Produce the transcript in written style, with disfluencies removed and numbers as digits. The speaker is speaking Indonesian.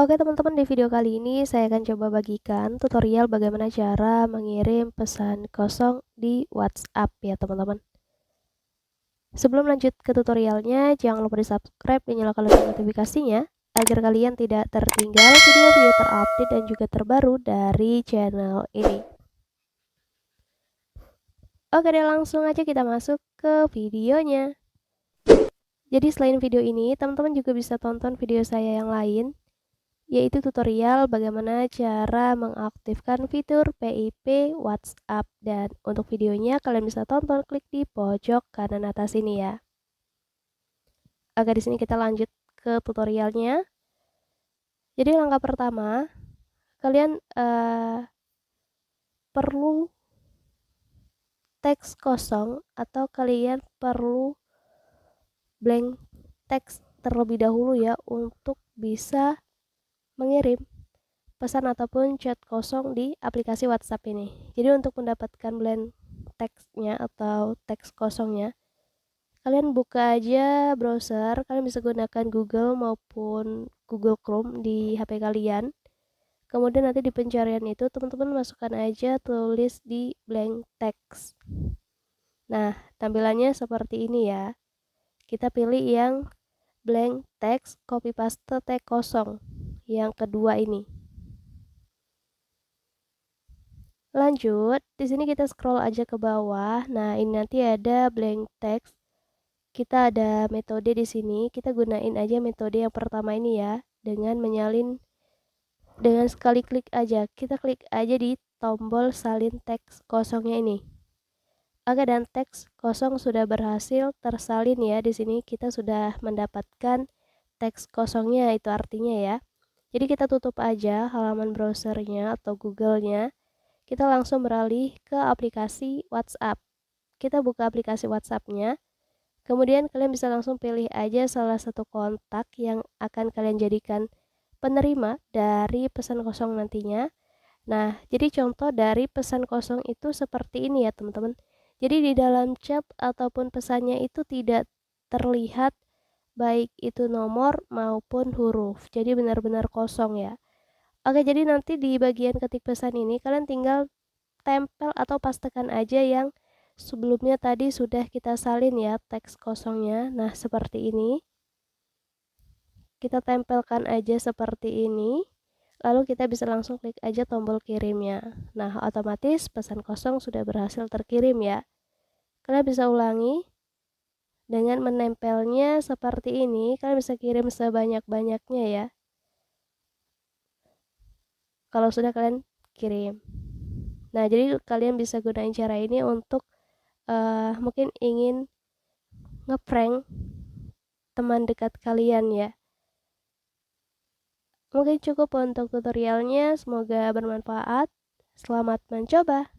Oke teman-teman, di video kali ini saya akan coba bagikan tutorial bagaimana cara mengirim pesan kosong di WhatsApp ya teman-teman. Sebelum lanjut ke tutorialnya, jangan lupa di subscribe dan nyalakan lonceng notifikasinya agar kalian tidak tertinggal video-video terupdate dan juga terbaru dari channel ini. Oke deh, langsung aja kita masuk ke videonya. Jadi selain video ini, teman-teman juga bisa tonton video saya yang lain, yaitu tutorial bagaimana cara mengaktifkan fitur PIP WhatsApp. Dan untuk videonya kalian bisa tonton, klik di pojok kanan atas ini ya. Oke, di sini kita lanjut ke tutorialnya. Jadi langkah pertama, kalian perlu teks kosong atau kalian perlu blank teks terlebih dahulu ya untuk bisa mengirim pesan ataupun chat kosong di aplikasi WhatsApp ini. Jadi untuk mendapatkan blank teksnya atau teks kosongnya, kalian buka aja browser, kalian bisa gunakan Google maupun Google Chrome di HP kalian. Kemudian nanti di pencarian itu teman-teman masukkan aja tulis di blank text. Nah, tampilannya seperti ini ya. Kita pilih yang blank text copy paste teks kosong yang kedua ini. Lanjut, di sini kita scroll aja ke bawah. Nah, ini nanti ada blank text. Kita ada metode di sini. Kita gunain aja metode yang pertama ini ya, dengan sekali klik aja. Kita klik aja di tombol salin teks kosongnya ini. Oke, dan teks kosong sudah berhasil tersalin ya. Di sini kita sudah mendapatkan teks kosongnya, itu artinya ya. Jadi kita tutup aja halaman browsernya atau Google-nya. Kita langsung beralih ke aplikasi WhatsApp. Kita buka aplikasi WhatsApp-nya. Kemudian kalian bisa langsung pilih aja salah satu kontak yang akan kalian jadikan penerima dari pesan kosong nantinya. Nah, jadi contoh dari pesan kosong itu seperti ini ya teman-teman. Jadi di dalam chat ataupun pesannya itu tidak terlihat baik itu nomor maupun huruf. Jadi benar-benar kosong ya. Oke, jadi nanti di bagian ketik pesan ini kalian tinggal tempel atau pastekan aja yang sebelumnya tadi sudah kita salin ya teks kosongnya. Nah, seperti ini. Kita tempelkan aja seperti ini. Lalu kita bisa langsung klik aja tombol kirimnya. Nah, otomatis pesan kosong sudah berhasil terkirim ya. Kalian bisa ulangi dengan menempelnya seperti ini. Kalian bisa kirim sebanyak-banyaknya ya. Kalau sudah kalian kirim. Nah, jadi kalian bisa gunain cara ini untuk mungkin ingin ngeprank teman dekat kalian ya. Mungkin cukup untuk tutorialnya, semoga bermanfaat. Selamat mencoba.